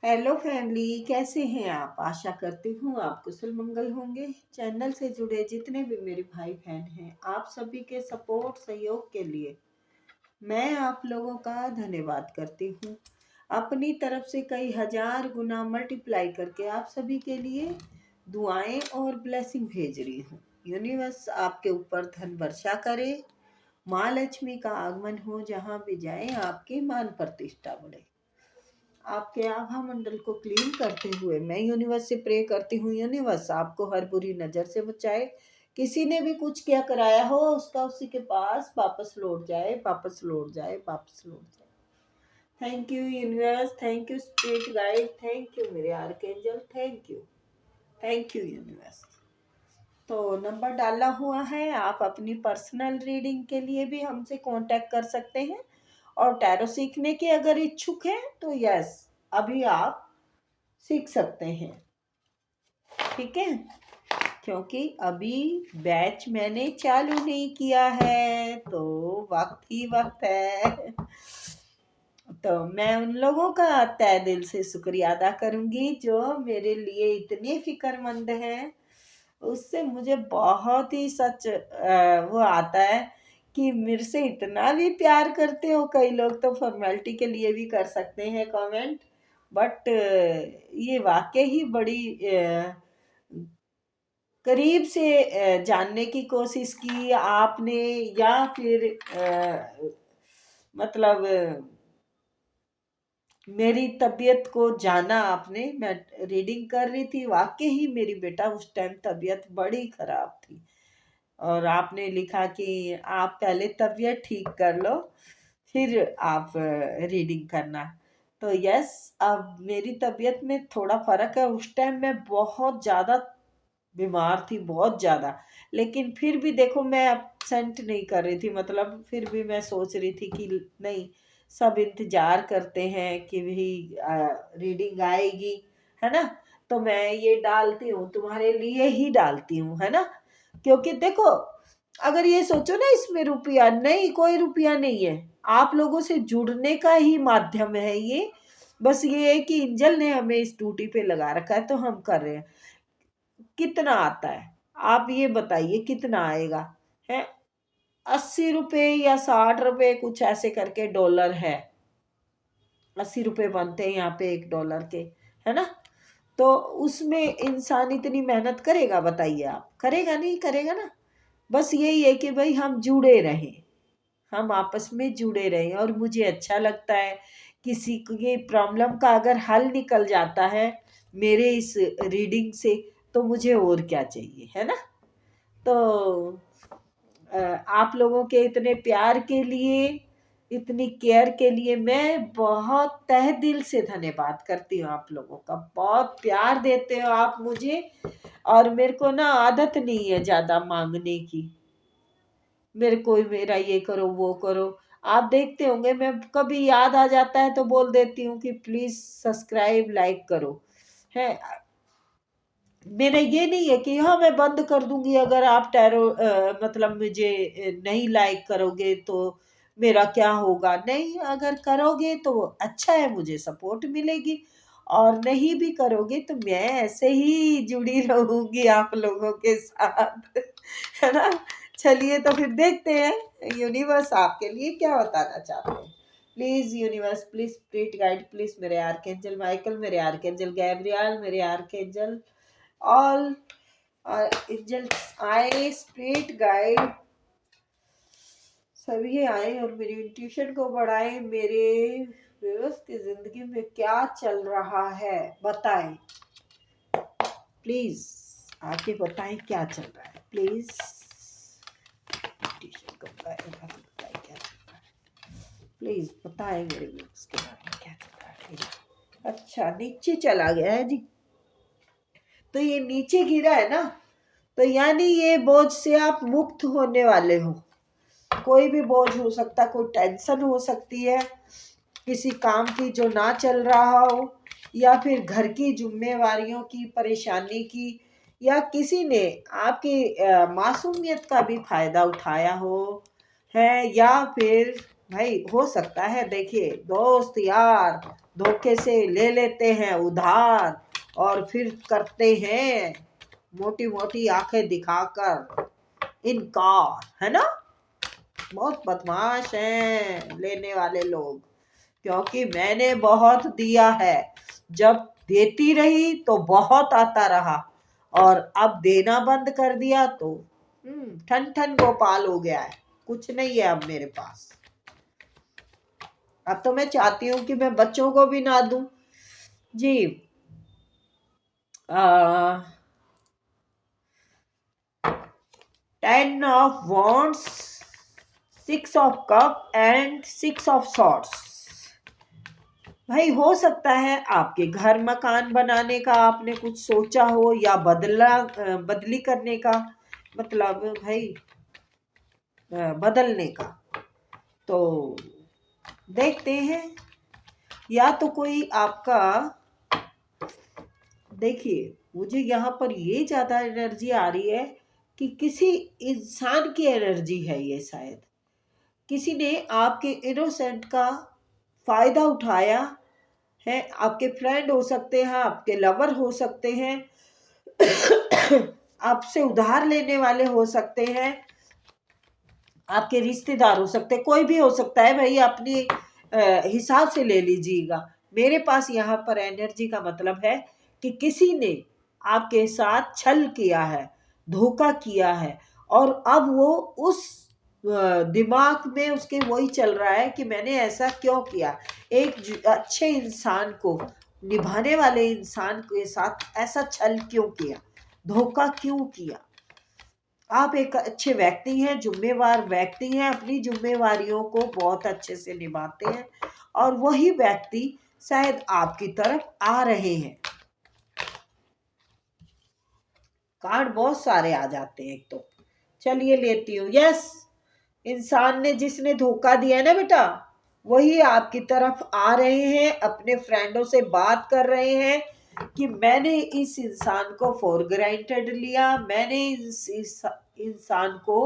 Hello family, कैसे हैं आप? आशा करती हूँ आप कुशल मंगल होंगे। चैनल से जुड़े जितने भी मेरे भाई बहन हैं, आप सभी के सपोर्ट सहयोग के लिए मैं आप लोगों का धन्यवाद करती हूँ। अपनी तरफ से कई हजार गुना मल्टीप्लाई करके आप सभी के लिए दुआएं और ब्लेसिंग भेज रही हूँ। यूनिवर्स आपके ऊपर धन वर्षा करे, माँ लक्ष्मी का आगमन हो, जहाँ भी जाए आपकी मान प्रतिष्ठा बढ़े। आपके आभा मंडल को क्लीन करते हुए मैं यूनिवर्स से प्रे करती हूँ, यूनिवर्स आपको हर बुरी नज़र से बचाए। किसी ने भी कुछ क्या कराया हो उसका उसी के पास वापस लौट जाए, वापस लौट जाए, वापस लौट जाए। Thank you universe, thank you spirit guide, thank you मेरे आर्कएंजल, थैंक यू यूनिवर्स। तो नंबर डाला हुआ है, आप अपनी पर्सनल रीडिंग के लिए भी हमसे कांटेक्ट कर सकते हैं। और टैरो सीखने के अगर इच्छुक हैं तो यस, अभी आप सीख सकते हैं। ठीक है, क्योंकि अभी बैच मैंने चालू नहीं किया है, तो वक्त ही वक्त है। तो मैं उन लोगों का तहे दिल से शुक्रिया अदा करूंगी जो मेरे लिए इतने फिक्रमंद हैं। उससे मुझे बहुत ही सच वो आता है कि मेरे से इतना भी प्यार करते हो। कई लोग तो फॉर्मेलिटी के लिए भी कर सकते हैं कमेंट, बट ये वाकई ही बड़ी करीब से जानने की कोशिश की आपने, या फिर मतलब मेरी तबीयत को जाना आपने। मैं रीडिंग कर रही थी, वाकई ही मेरी बेटा उस टाइम तबीयत बड़ी खराब थी, और आपने लिखा कि आप पहले तबीयत ठीक कर लो फिर आप रीडिंग करना। तो यस, अब मेरी तबीयत में थोड़ा फर्क है। उस टाइम मैं बहुत ज़्यादा बीमार थी, बहुत ज़्यादा। लेकिन फिर भी देखो, मैं अपसेंट नहीं कर रही थी, मतलब फिर भी मैं सोच रही थी कि नहीं, सब इंतज़ार करते हैं कि भाई रीडिंग आएगी, है ना। तो मैं ये डालती हूँ, तुम्हारे लिए ही डालती हूँ, है ना। क्योंकि देखो, अगर ये सोचो ना इसमें रुपया नहीं, कोई रुपया नहीं है, आप लोगों से जुड़ने का ही माध्यम है ये। बस ये है कि एंजल ने हमें इस ड्यूटी पे लगा रखा है, तो हम कर रहे हैं। कितना आता है आप ये बताइए, कितना आएगा? है 80 रुपये या 60 रुपये, कुछ ऐसे करके डॉलर है। 80 रुपये बनते हैं यहाँ पे $1 के, है ना। तो उसमें इंसान इतनी मेहनत करेगा? बताइए आप, करेगा? नहीं करेगा ना। बस यही है कि भाई हम जुड़े रहें, हम आपस में जुड़े रहें। और मुझे अच्छा लगता है किसी को ये प्रॉब्लम का अगर हल निकल जाता है मेरे इस रीडिंग से, तो मुझे और क्या चाहिए, है ना। तो आप लोगों के इतने प्यार के लिए, इतनी केयर के लिए मैं बहुत तहे दिल से धन्यवाद करती हूँ। आप लोगों का बहुत प्यार देते हो आप मुझे। और मेरे को ना आदत नहीं है ज़्यादा मांगने की, मेरे को मेरा ये करो वो करो। आप देखते होंगे, मैं कभी याद आ जाता है तो बोल देती हूँ कि प्लीज़ सब्सक्राइब लाइक करो, है। मेरा ये नहीं है कि हाँ मैं बंद कर दूंगी अगर आप टैरो मतलब मुझे नहीं लाइक करोगे तो मेरा क्या होगा। नहीं, अगर करोगे तो अच्छा है, मुझे सपोर्ट मिलेगी। और नहीं भी करोगे तो मैं ऐसे ही जुड़ी रहूंगी आप लोगों के साथ, है ना। चलिए, तो फिर देखते हैं यूनिवर्स आपके लिए क्या बताना चाहते हैं। Please universe, please spirit guide, please मेरे आर्कएंजल माइकल, मेरे आर्कएंजल गैब्रियल, मेरे आर्कएंजल all angels आए, स्पिरिट गाइड सभी आए और मेरी इंट्यूशन को बढ़ाए। मेरे व्यूअर्स की जिंदगी में क्या चल रहा है बताएं, प्लीज आके बताएं क्या चल रहा है। प्लीज इंट्यूशन को बढ़ाए, बताएं क्या चल रहा है। प्लीज बताएं मेरे व्यूअर्स के बारे में क्या चल रहा है। अच्छा, नीचे चला गया है जी। तो ये नीचे गिरा है ना, तो यानी ये बोझ से आप मुक्त होने वाले हो। कोई भी बोझ हो सकता, कोई टेंशन हो सकती है किसी काम की जो ना चल रहा हो, या फिर घर की जिम्मेवारियों की, परेशानी की, या किसी ने आपकी मासूमियत का भी फायदा उठाया हो, है। या फिर भाई हो सकता है, देखिए दोस्त यार धोखे से ले लेते हैं उधार और फिर करते हैं मोटी मोटी आंखें दिखाकर इनकार, है ना। बहुत बदमाश हैं लेने वाले लोग, क्योंकि मैंने बहुत दिया है। जब देती रही तो बहुत आता रहा, और अब देना बंद कर दिया तो ठन ठन गोपाल हो गया है, कुछ नहीं है अब मेरे पास। अब तो मैं चाहती हूँ कि मैं बच्चों को भी ना दूं जी। 10 of Wands, 6 of Cup and 6 of Swords। भाई हो सकता है आपके घर मकान बनाने का आपने कुछ सोचा हो, या बदली करने का, मतलब भाई बदलने का। तो देखते हैं, या तो कोई आपका, देखिए मुझे यहाँ पर ये ज्यादा एनर्जी आ रही है कि किसी इंसान की एनर्जी है ये, शायद किसी ने आपके इनोसेंट का फायदा उठाया है। आपके फ्रेंड हो सकते हैं, आपके लवर हो सकते हैं, आपसे उधार लेने वाले हो सकते हैं, आपके रिश्तेदार हो सकते हैं, कोई भी हो सकता है भाई, अपनी हिसाब से ले लीजिएगा। मेरे पास यहाँ पर एनर्जी का मतलब है कि किसी ने आपके साथ छल किया है, धोखा किया है, और अब वो उस दिमाग में उसके वही चल रहा है कि मैंने ऐसा क्यों किया। एक अच्छे इंसान को, निभाने वाले इंसान के साथ ऐसा छल क्यों किया, धोखा क्यों किया। आप एक अच्छे व्यक्ति हैं, जिम्मेवार व्यक्ति हैं, अपनी जिम्मेवारियों को बहुत अच्छे से निभाते हैं, और वही व्यक्ति शायद आपकी तरफ आ रहे हैं। कार्ड बहुत सारे आ जाते हैं एक तो। चलिए लेती हूँ। यस, इंसान ने, जिसने धोखा दिया है ना बेटा, वही आपकी तरफ आ रहे हैं, अपने फ्रेंडों से बात कर रहे हैं कि मैंने इस इंसान को फॉर ग्रांटेड लिया, मैंने इस इंसान को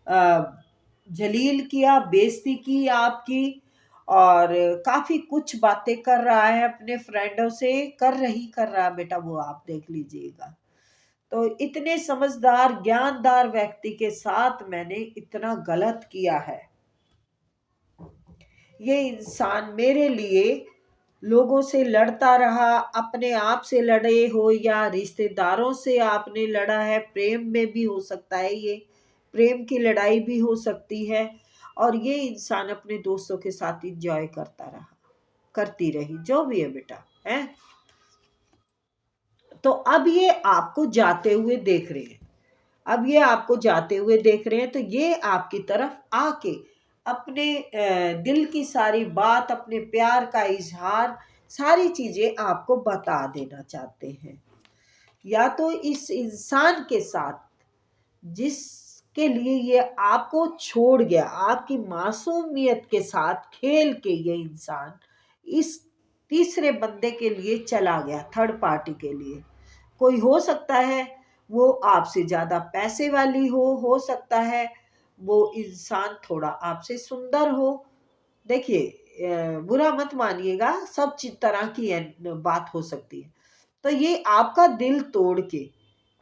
जलील किया, बेइज्जती की आपकी, और काफी कुछ बातें कर रहा है अपने फ्रेंडों से, कर रहा बेटा वो, आप देख लीजिएगा। तो इतने समझदार ज्ञानदार व्यक्ति के साथ मैंने इतना गलत किया है। ये इंसान मेरे लिए लोगों से लड़ता रहा, अपने आप से लड़े हो या रिश्तेदारों से आपने लड़ा है, प्रेम में भी हो सकता है, ये प्रेम की लड़ाई भी हो सकती है। और ये इंसान अपने दोस्तों के साथ इंजॉय करता रहा, करती रही, जो भी है बेटा, है। तो अब ये आपको जाते हुए देख रहे हैं, अब ये आपको जाते हुए देख रहे हैं, तो ये आपकी तरफ आके अपने दिल की सारी बात, अपने प्यार का इजहार, सारी चीजें आपको बता देना चाहते हैं। या तो इस इंसान के साथ जिसके लिए ये आपको छोड़ गया, आपकी मासूमियत के साथ खेल के ये इंसान इस तीसरे बंदे के लिए चला गया, थर्ड पार्टी के लिए। कोई हो सकता है वो आपसे ज्यादा पैसे वाली हो सकता है वो इंसान थोड़ा आपसे सुंदर हो। देखिए बुरा मत मानिएगा, सब तरह की बात हो सकती है। तो ये आपका दिल तोड़ के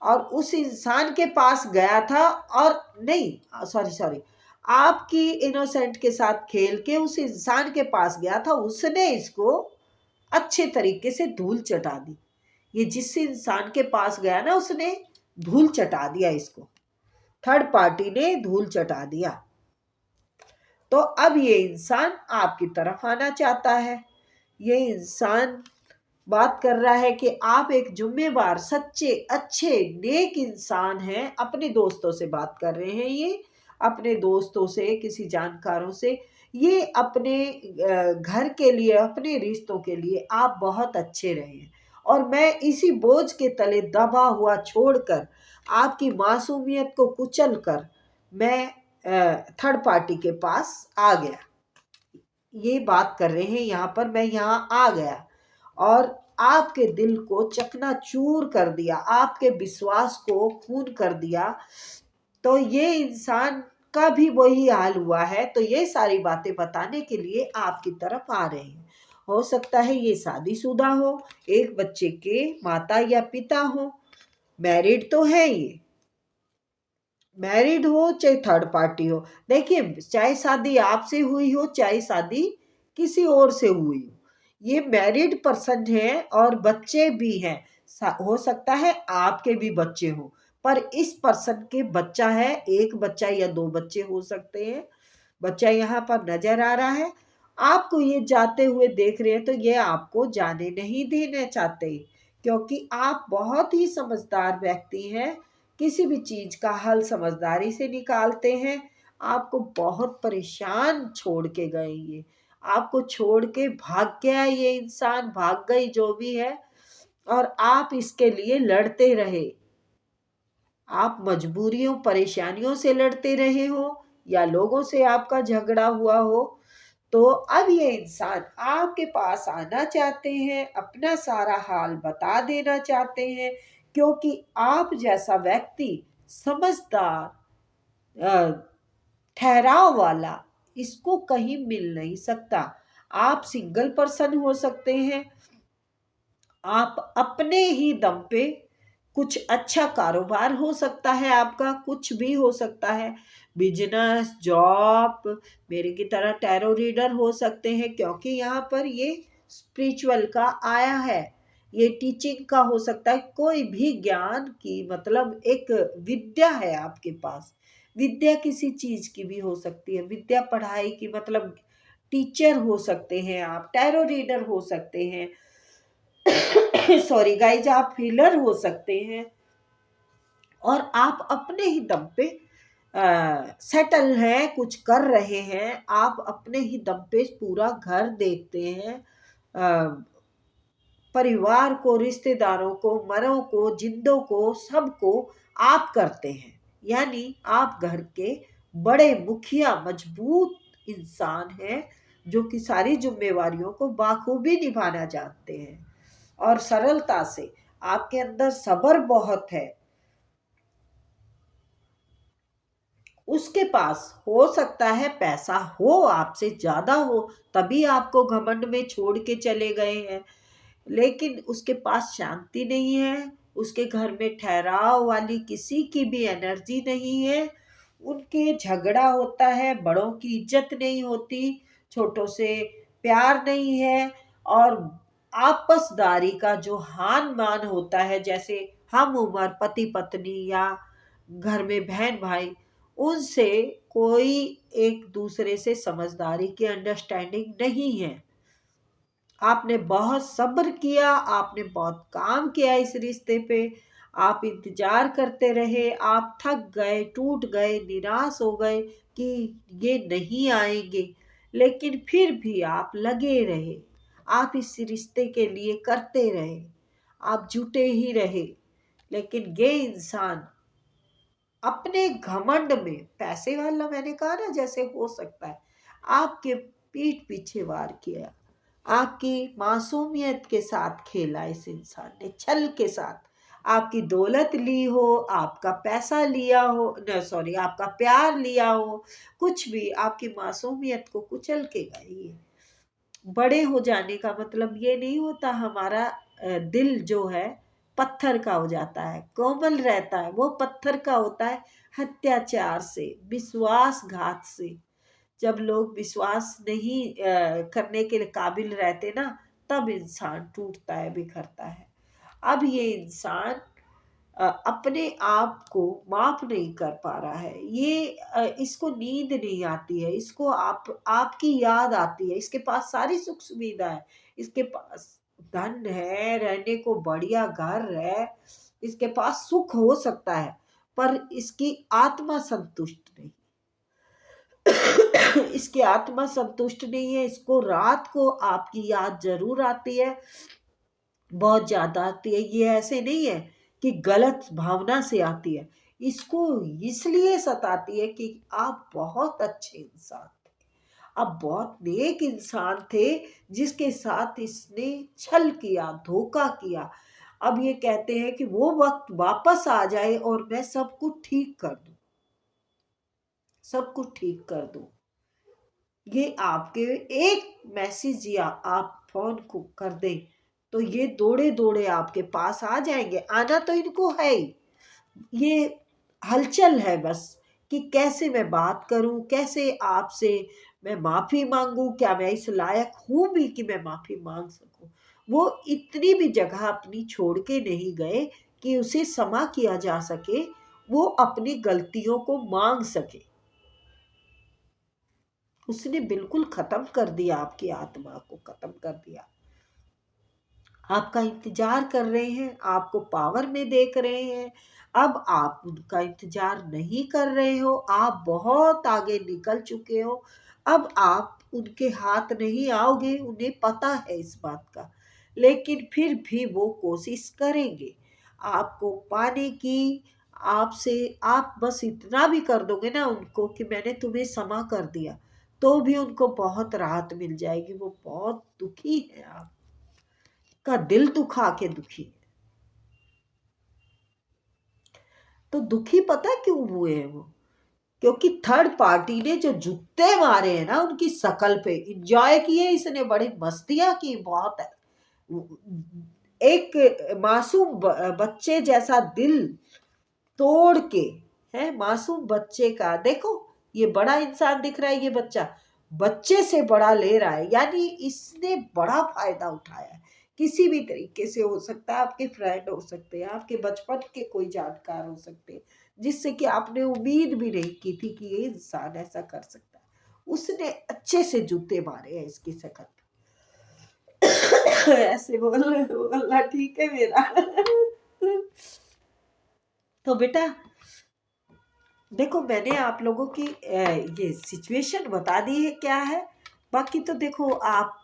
और उस इंसान के पास गया था, और नहीं, सॉरी सॉरी, आपकी इनोसेंट के साथ खेल के उस इंसान के पास गया था, उसने इसको अच्छे तरीके से धूल चटा दी। ये जिस इंसान के पास गया ना, उसने धूल चटा दिया इसको, थर्ड पार्टी ने धूल चटा दिया। तो अब ये इंसान आपकी तरफ आना चाहता है। ये इंसान बात कर रहा है कि आप एक जिम्मेवार, सच्चे, अच्छे, नेक इंसान हैं। अपने दोस्तों से बात कर रहे हैं ये, अपने दोस्तों से, किसी जानकारों से, ये अपने घर के लिए, अपने रिश्तों के लिए आप बहुत अच्छे रहे हैं, और मैं इसी बोझ के तले दबा हुआ छोड़कर, आपकी मासूमियत को कुचल कर मैं थर्ड पार्टी के पास आ गया। ये बात कर रहे हैं यहाँ पर, मैं यहाँ आ गया और आपके दिल को चकनाचूर कर दिया, आपके विश्वास को खून कर दिया। तो ये इंसान का भी वही हाल हुआ है। तो ये सारी बातें बताने के लिए आपकी तरफ आ रहे हैं, हो सकता है ये शादीशुदा हो, एक बच्चे के माता या पिता हो, मैरिड तो है ये, मैरिड हो चाहे थर्ड पार्टी हो। देखिए, चाहे शादी आपसे हुई हो चाहे शादी किसी और से हुई हो, ये मैरिड पर्सन है और बच्चे भी हैं। हो सकता है आपके भी बच्चे हो, पर इस पर्सन के बच्चा है, एक बच्चा या दो बच्चे हो सकते हैं। बच्चा यहाँ पर नजर आ रहा है, आपको ये जाते हुए देख रहे हैं तो ये आपको जाने नहीं देना चाहते, क्योंकि आप बहुत ही समझदार व्यक्ति हैं, किसी भी चीज का हल समझदारी से निकालते हैं। आपको बहुत परेशान छोड़ के गए ये, आपको छोड़ के भाग गया ये इंसान, भाग गई जो भी है, और आप इसके लिए लड़ते रहे। आप मजबूरियों परेशानियों से लड़ते रहे हो या लोगों से आपका झगड़ा हुआ हो, तो अब ये इंसान आपके पास आना चाहते हैं, अपना सारा हाल बता देना चाहते हैं, क्योंकि आप जैसा व्यक्ति समझदार, अ, ठहराव वाला, इसको कहीं मिल नहीं सकता। आप सिंगल पर्सन हो सकते हैं, आप अपने ही दम पे कुछ अच्छा कारोबार हो सकता है, आपका कुछ भी हो सकता है, बिजनेस, जॉब, मेरे की तरह टैरो रीडर हो सकते हैं, क्योंकि यहाँ पर ये स्पिरिचुअल का आया है, ये टीचिंग का हो सकता है, कोई भी ज्ञान की मतलब एक विद्या है आपके पास। विद्या किसी चीज की भी हो सकती है, विद्या पढ़ाई की मतलब टीचर हो सकते हैं, आप टैरो रीडर हो सकते हैं, सॉरी गाइज, आप हीलर हो सकते हैं, और आप अपने ही दम पे सेटल हैं, कुछ कर रहे हैं, आप अपने ही दम पे पूरा घर देखते हैं, परिवार को, रिश्तेदारों को, मरों को, जिंदों को, सबको आप करते हैं। यानी आप घर के बड़े मुखिया मजबूत इंसान हैं, जो कि सारी जिम्मेवारियों को बाखूबी निभाना जानते हैं और सरलता से। आपके अंदर सब्र बहुत है। उसके पास हो सकता है पैसा हो, आपसे ज्यादा हो, तभी आपको घमंड में छोड़ के चले गए हैं, लेकिन उसके पास शांति नहीं है, उसके घर में ठहराव वाली किसी की भी एनर्जी नहीं है, उनके झगड़ा होता है, बड़ों की इज्जत नहीं होती, छोटों से प्यार नहीं है, और आपसदारी का जो हान मान होता है, जैसे हम उम्र पति पत्नी या घर में बहन भाई, उनसे कोई एक दूसरे से समझदारी की अंडरस्टैंडिंग नहीं है। आपने बहुत सब्र किया, आपने बहुत काम किया इस रिश्ते पे, आप इंतजार करते रहे, आप थक गए, टूट गए, निराश हो गए कि ये नहीं आएंगे, लेकिन फिर भी आप लगे रहे, आप इस रिश्ते के लिए करते रहे, आप जुटे ही रहे। लेकिन ये इंसान अपने घमंड में, पैसे वाला मैंने कहा ना जैसे हो सकता है, आपके पीठ पीछे वार किया, आपकी मासूमियत के साथ खेला इस इंसान ने, छल के साथ, आपकी दौलत ली हो, आपका पैसा लिया हो, न सॉरी, आपका प्यार लिया हो, कुछ भी, आपकी मासूमियत को कुचल के गए ये। बड़े हो जाने का मतलब ये नहीं होता हमारा दिल जो है पत्थर का हो जाता है, कोमल रहता है, वो पत्थर का होता है अत्याचार से, विश्वासघात से। जब लोग विश्वास नहीं करने के काबिल रहते ना, तब इंसान टूटता है, बिखरता है। अब ये इंसान अपने आप को माफ नहीं कर पा रहा है, ये इसको नींद नहीं आती है, इसको आपकी याद आती है, इसके पास सारी सुख सुविधा है, इसके पास धन है, रहने को बढ़िया घर है, इसके पास सुख हो सकता है, पर इसकी आत्मा संतुष्ट नहीं। इसकी आत्मा संतुष्ट नहीं है, इसको रात को आपकी याद जरूर आती है, बहुत ज्यादा आती है। ये ऐसे नहीं है कि गलत भावना से आती है, इसको इसलिए सताती है कि आप बहुत अच्छे इंसान थे, आप बहुत नेक इंसान थे, जिसके साथ इसने छल किया, धोखा किया। अब ये कहते हैं कि वो वक्त वापस आ जाए और मैं सब कुछ ठीक कर दूं, सब कुछ ठीक कर दूं। ये आपके एक मैसेज या आप फ़ोन को कर दें तो ये दौड़े दौड़े आपके पास आ जाएंगे। आना तो इनको है ही, ये हलचल है बस कि कैसे मैं बात करूं, कैसे आपसे मैं माफ़ी मांगू, क्या मैं इस लायक हूं भी कि मैं माफ़ी मांग सकूं। वो इतनी भी जगह अपनी छोड़ के नहीं गए कि उसे क्षमा किया जा सके, वो अपनी गलतियों को मांग सके। उसने बिल्कुल खत्म कर दिया, आपकी आत्मा को खत्म कर दिया। आपका इंतजार कर रहे हैं, आपको पावर में देख रहे हैं। अब आप उनका इंतजार नहीं कर रहे हो, आप बहुत आगे निकल चुके हो। अब आप उनके हाथ नहीं आओगे, उन्हें पता है इस बात का, लेकिन फिर भी वो कोशिश करेंगे आपको पाने की। आपसे आप बस इतना भी कर दोगे ना उनको कि मैंने तुम्हें क्षमा कर दिया, तो भी उनको बहुत राहत मिल जाएगी। वो बहुत दुखी है, आपका दिल दुखा के दुखी है। तो दुखी पता क्यों हुए हैं वो? क्योंकि थर्ड पार्टी ने जो जूते मारे हैं ना उनकी शकल पे, इंजॉय किए इसने, बड़ी मस्तियां की बहुत है। एक मासूम बच्चे जैसा दिल तोड़ के, है मासूम बच्चे का, देखो ये बड़ा इंसान दिख रहा है, ये बच्चा बच्चे से बड़ा ले रहा है, यानी इसने बड़ा फायदा उठाया है। किसी भी तरीके से हो सकता है, आपके फ्रेंड हो सकते हैं, आपके बचपन के कोई जानकार हो सकते हैं, जिससे कि आपने उम्मीद भी नहीं की थी कि ये इंसान ऐसा कर सकता है। उसने अच्छे से जूते मारे हैं इसकी शकल पे। ऐसे बोलना ठीक है मेरा। तो बेटा देखो, मैंने आप लोगों की ये सिचुएशन बता दी है क्या है। बाकी तो देखो आप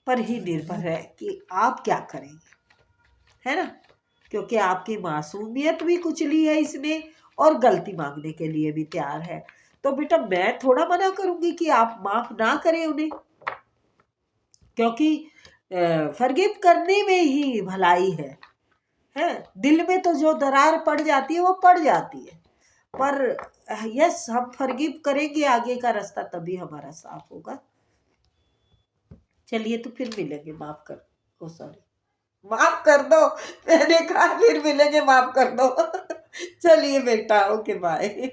पर ही निर्भर है कि आप क्या करेंगे, है ना। क्योंकि आपकी मासूमियत भी कुचली है इसने, और गलती मांगने के लिए भी तैयार है। तो बेटा मैं थोड़ा मना करूंगी कि आप माफ ना करें उन्हें, क्योंकि फॉरगिव करने में ही भलाई है। दिल में तो जो दरार पड़ जाती है वो पड़ जाती है, पर यस हम फॉरगिव करेंगे, आगे का रास्ता तभी हमारा साफ होगा। चलिए तो फिर मिलेंगे, माफ कर, ओ सॉरी, माफ कर दो, मैंने कहा फिर मिलेंगे, माफ कर दो। चलिए बेटा, ओके बाय।